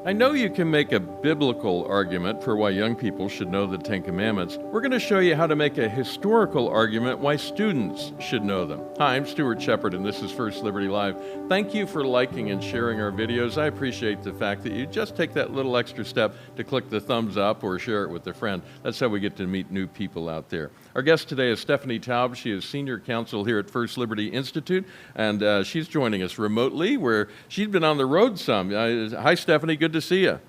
I know you can make a biblical argument for why young people should know the Ten Commandments. We're going to show you how to make a historical argument why students should know them. Hi, I'm Stuart Shepard, and this is First Liberty Live. Thank you for liking and sharing our videos. I appreciate the fact that you just take that little extra step to click the thumbs up or share it with a friend. That's how we get to meet new people out there. Our guest today is Stephanie Taub. She is senior counsel here at First Liberty Institute, and she's joining us remotely where she's been on the road some. Hi, Stephanie. Good to see you.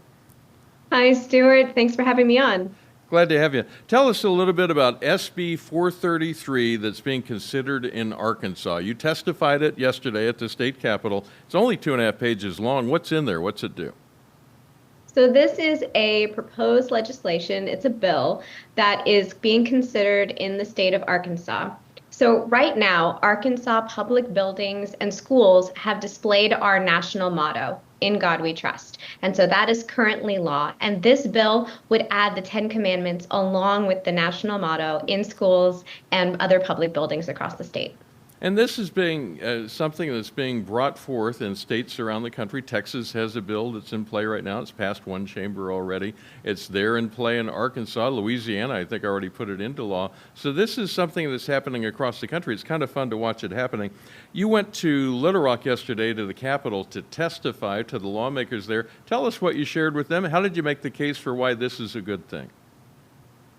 Hi, Stuart. Thanks for having me on. Glad to have you. Tell us a little bit about SB 433 that's being considered in Arkansas. You testified it yesterday at the state capitol. It's only 2.5 pages long. What's in there? What's it do? So this is a proposed legislation. It's a bill that is being considered in the state of Arkansas. So right now, Arkansas public buildings and schools have displayed our national motto, "In God We Trust." And so that is currently law. And this bill would add the Ten Commandments along with the national motto in schools and other public buildings across the state. And this is being something that's being brought forth in states around the country. Texas has a bill that's in play right now. It's passed one chamber already. It's there in play in Arkansas. Louisiana, I think, already put it into law. So this is something that's happening across the country. It's kind of fun to watch it happening. You went to Little Rock yesterday to the Capitol to testify to the lawmakers there. Tell us what you shared with them. How did you make the case for why this is a good thing?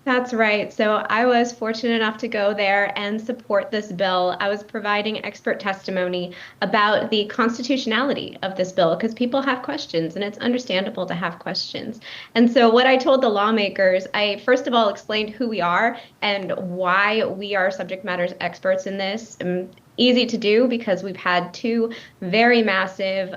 That's right. So I was fortunate enough to go there and support this bill. I was providing expert testimony about the constitutionality of this bill because people have questions and it's understandable to have questions. And so what I told the lawmakers, I first of all explained who we are and why we are subject matter experts in this. Easy to do because we've had two very massive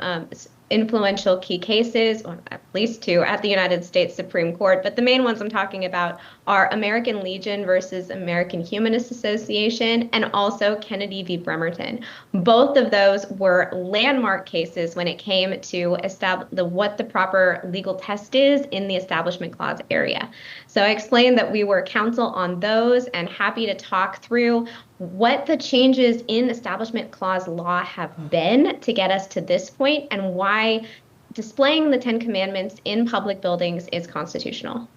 influential key cases, or at least two, at the United States Supreme Court. But the main ones I'm talking about are American Legion versus American Humanist Association and also Kennedy v. Bremerton. Both of those were landmark cases when it came to establish what the proper legal test is in the Establishment Clause area. So I explained that we were counsel on those and happy to talk through what the changes in Establishment Clause law have been to get us to this point and why displaying the Ten Commandments in public buildings is constitutional.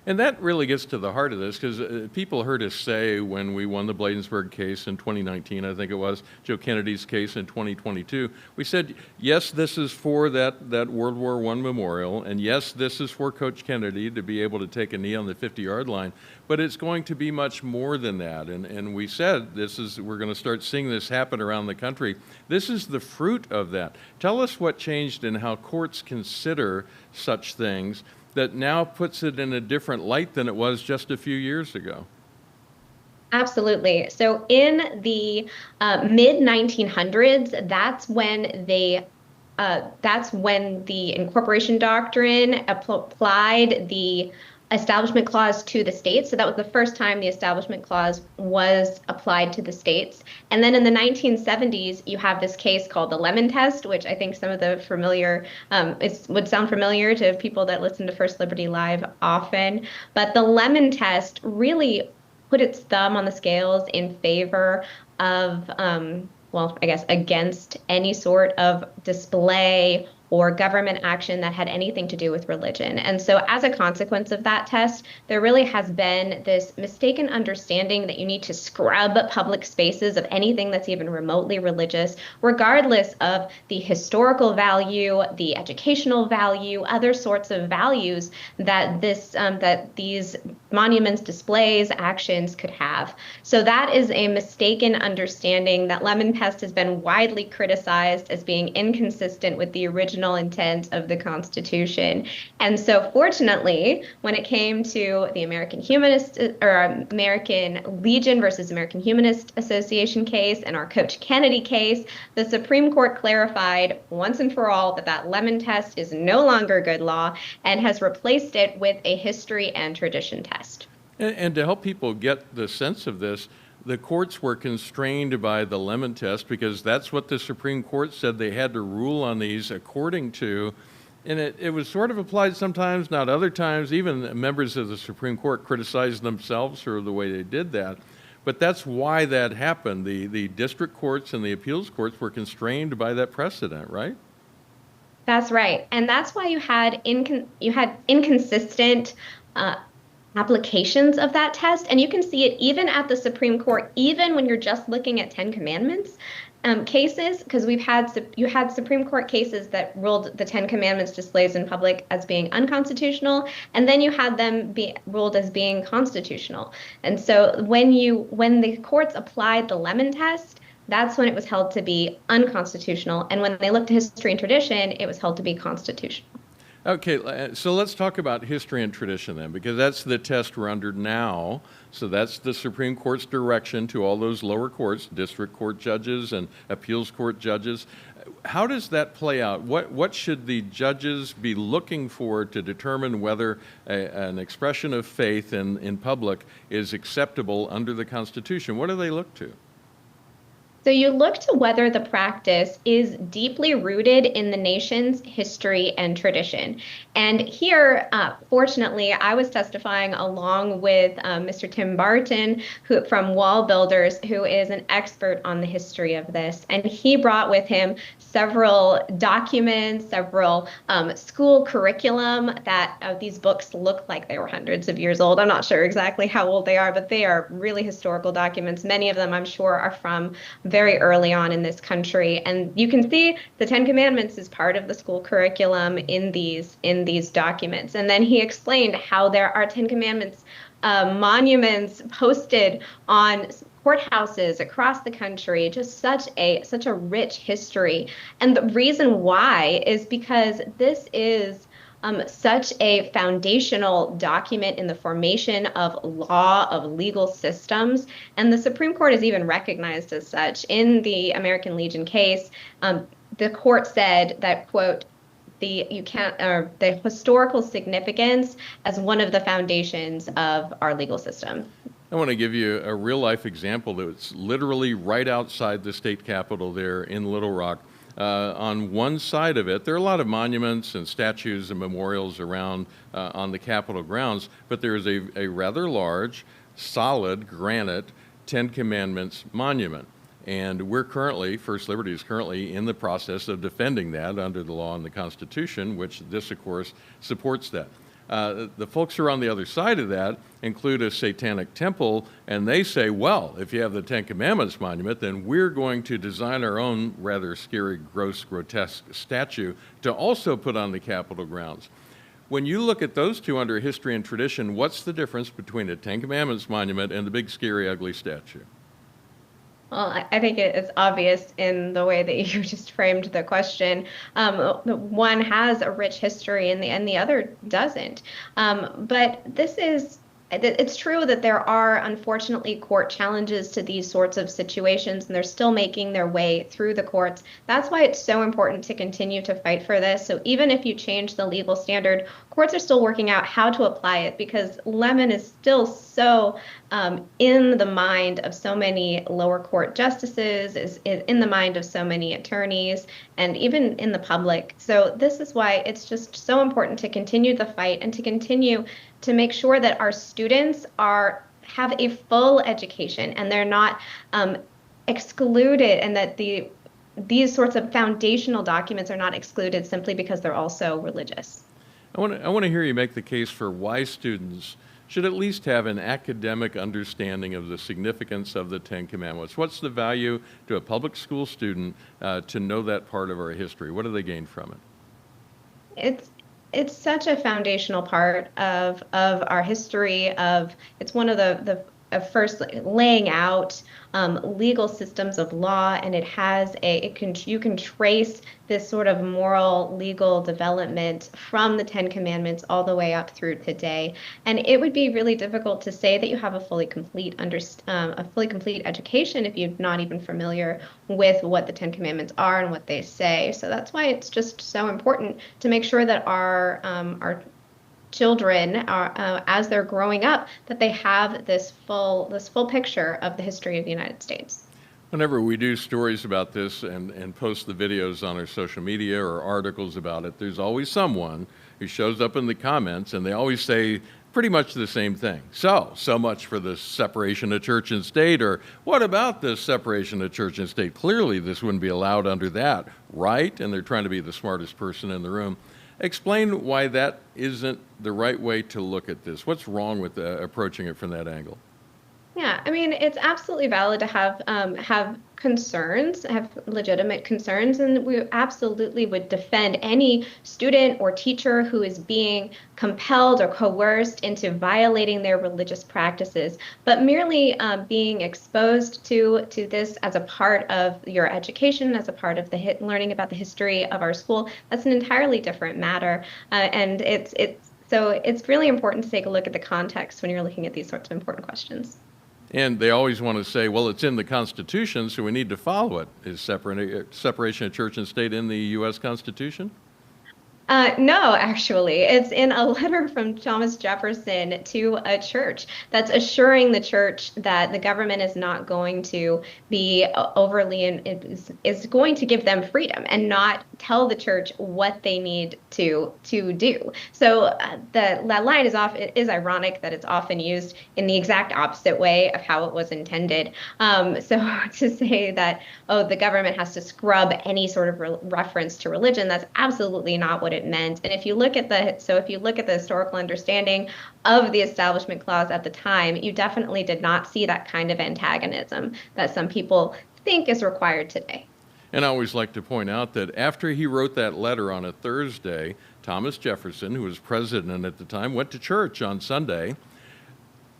And that really gets to the heart of this because people heard us say when we won the Bladensburg case in 2019, I think it was, Joe Kennedy's case in 2022, we said, yes, this is for that World War I memorial, and yes, this is for Coach Kennedy to be able to take a knee on the 50-yard line, but it's going to be much more than that. And we said we're going to start seeing this happen around the country. This is the fruit of that. Tell us what changed in how courts consider such things that now puts it in a different light than it was just a few years ago. Absolutely. So in the mid-1900s, that's when the incorporation doctrine applied the Establishment Clause to the states. So that was the first time the Establishment Clause was applied to the states. And then in the 1970s, you have this case called the Lemon Test, which I think some of the would sound familiar to people that listen to First Liberty Live often. But the Lemon Test really put its thumb on the scales in favor of, against any sort of display or government action that had anything to do with religion. And so as a consequence of that test, there really has been this mistaken understanding that you need to scrub public spaces of anything that's even remotely religious, regardless of the historical value, the educational value, other sorts of values that these monuments, displays, actions could have. So that is a mistaken understanding. That Lemon Test has been widely criticized as being inconsistent with the original intent of the Constitution. And so fortunately, when it came to the American Legion versus American Humanist Association case and our Coach Kennedy case, the Supreme Court clarified once and for all that Lemon Test is no longer good law and has replaced it with a history and tradition test. And to help people get the sense of this, the courts were constrained by the Lemon Test because that's what the Supreme Court said they had to rule on these according to. And it was sort of applied sometimes, not other times. Even members of the Supreme Court criticized themselves for the way they did that. But that's why that happened. The district courts and the appeals courts were constrained by that precedent, right? That's right. And that's why you had inconsistent uh, applications of that test. And you can see it even at the Supreme Court, even when you're just looking at Ten Commandments cases, because you had Supreme Court cases that ruled the Ten Commandments displays in public as being unconstitutional, and then you had them be ruled as being constitutional. And so when the courts applied the Lemon test, that's when it was held to be unconstitutional. And when they looked to history and tradition, it was held to be constitutional. Okay, so let's talk about history and tradition then, because that's the test we're under now. So that's the Supreme Court's direction to all those lower courts, district court judges and appeals court judges. How does that play out? What should the judges be looking for to determine whether an expression of faith in public is acceptable under the Constitution? What do they look to? So you look to whether the practice is deeply rooted in the nation's history and tradition. And here, fortunately, I was testifying along with Mr. Tim Barton, from Wall Builders, who is an expert on the history of this. And he brought with him several documents, several school curriculum that these books look like they were hundreds of years old. I'm not sure exactly how old they are, but they are really historical documents. Many of them, I'm sure, are from very early on in this country. And you can see the Ten Commandments is part of the school curriculum in these documents. And then he explained how there are Ten Commandments monuments posted on courthouses across the country, just such a rich history. And the reason why is because this is such a foundational document in the formation of law, of legal systems. And the Supreme Court is even recognized as such. In the American Legion case, the court said that, quote, the historical significance as one of the foundations of our legal system. I want to give you a real life example that's literally right outside the state capitol there in Little Rock. On one side of it, there are a lot of monuments and statues and memorials around on the Capitol grounds, but there is a rather large, solid granite Ten Commandments monument. And First Liberty is currently in the process of defending that under the law and the Constitution, which this, of course, supports that. The folks who are on the other side of that include a satanic temple, and they say, well, if you have the Ten Commandments monument, then we're going to design our own rather scary, gross, grotesque statue to also put on the Capitol grounds. When you look at those two under history and tradition, what's the difference between a Ten Commandments monument and the big, scary, ugly statue? Well, I think it's obvious in the way that you just framed the question. One has a rich history and the other doesn't. But it's true that there are, unfortunately, court challenges to these sorts of situations, and they're still making their way through the courts. That's why it's so important to continue to fight for this. So even if you change the legal standard, courts are still working out how to apply it, because Lemon is still so in the mind of so many lower court justices, is in the mind of so many attorneys, and even in the public. So this is why it's just so important to continue the fight and to continue to make sure that our students have a full education and they're not excluded, and that these sorts of foundational documents are not excluded simply because they're also religious. I want to hear you make the case for why students should at least have an academic understanding of the significance of the Ten Commandments. What's the value to a public school student to know that part of our history? What do they gain from it? It's such a foundational part of our history. It's one of the first laying out legal systems of law, and you can trace this sort of moral legal development from the Ten Commandments all the way up through today. And it would be really difficult to say that you have a fully complete education if you're not even familiar with what the Ten Commandments are and what they say. So that's why it's just so important to make sure that our children as they're growing up, that they have this full picture of the history of the United States. Whenever we do stories about this and post the videos on our social media or articles about it, there's always someone who shows up in the comments, and they always say pretty much the same thing. So much for the separation of church and state, or what about this separation of church and state? Clearly, this wouldn't be allowed under that, right? And they're trying to be the smartest person in the room. Explain why that isn't the right way to look at this. What's wrong with approaching it from that angle? Yeah, I mean, it's absolutely valid to have concerns, have legitimate concerns, and we absolutely would defend any student or teacher who is being compelled or coerced into violating their religious practices. But merely being exposed to this as a part of your education, as a part of the learning about the history of our school, that's an entirely different matter, and so it's really important to take a look at the context when you're looking at these sorts of important questions. And they always want to say, well, it's in the Constitution, so we need to follow it. Is separation of church and state in the U.S. Constitution? No, actually, it's in a letter from Thomas Jefferson to a church that's assuring the church that the government is not going to be overly and is going to give them freedom and not tell the church what they need to do. So that line it is ironic that it's often used in the exact opposite way of how it was intended. So to say that, oh, the government has to scrub any sort of reference to religion, that's absolutely not what it meant. And if you look at the historical understanding of the Establishment Clause at the time, you definitely did not see that kind of antagonism that some people think is required today. And I always like to point out that after he wrote that letter on a Thursday, Thomas Jefferson, who was president at the time, went to church on Sunday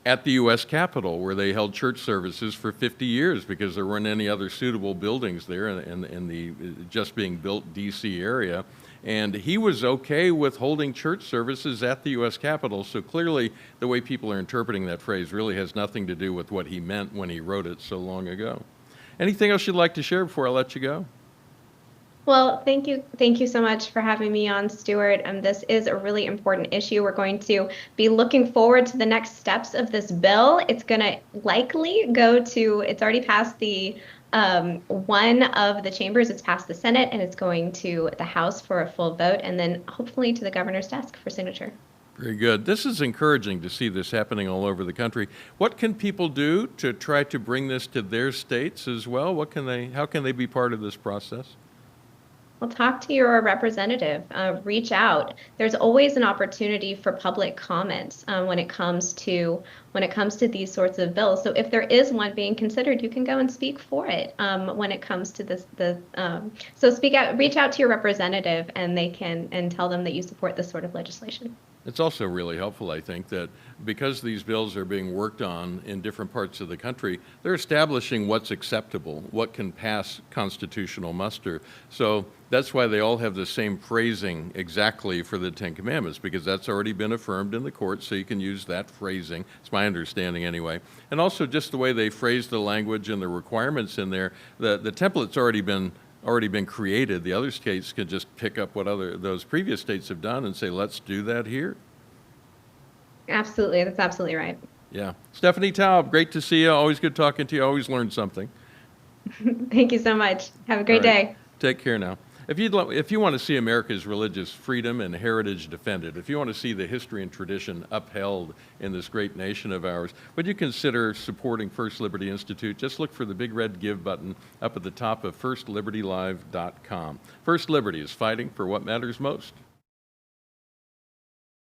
at the U.S. Capitol, where they held church services for 50 years because there weren't any other suitable buildings there in the just being built D.C. area. And he was okay with holding church services at the U.S. Capitol. So clearly, the way people are interpreting that phrase really has nothing to do with what he meant when he wrote it so long ago. Anything else you'd like to share before I let you go? Well, thank you. Thank you so much for having me on, Stuart. This is a really important issue. We're going to be looking forward to the next steps of this bill. It's going to likely it's already passed the one of the chambers. It's passed the Senate, and it's going to the House for a full vote, and then hopefully to the governor's desk for signature. Very good. This is encouraging to see this happening all over the country. What can people do to try to bring this to their states as well? How can they be part of this process? Well, talk to your representative, reach out. There's always an opportunity for public comments when it comes to these sorts of bills. So if there is one being considered, you can go and speak for it when it comes to this. So speak out, reach out to your representative, and tell them that you support this sort of legislation. It's also really helpful, I think, that because these bills are being worked on in different parts of the country, they're establishing what's acceptable, what can pass constitutional muster. So that's why they all have the same phrasing exactly for the Ten Commandments, because that's already been affirmed in the court, so you can use that phrasing. It's my understanding anyway. And also just the way they phrase the language and the requirements in there, the template's already been created. The other states can just pick up what those previous states have done and say, let's do that here. Absolutely. That's absolutely right. Yeah. Stephanie Taub, great to see you. Always good talking to you. Always learn something. Thank you so much. Have a great day. Take care now. If you want to see America's religious freedom and heritage defended, if you want to see the history and tradition upheld in this great nation of ours, would you consider supporting First Liberty Institute? Just look for the big red Give button up at the top of firstlibertylive.com. First Liberty is fighting for what matters most.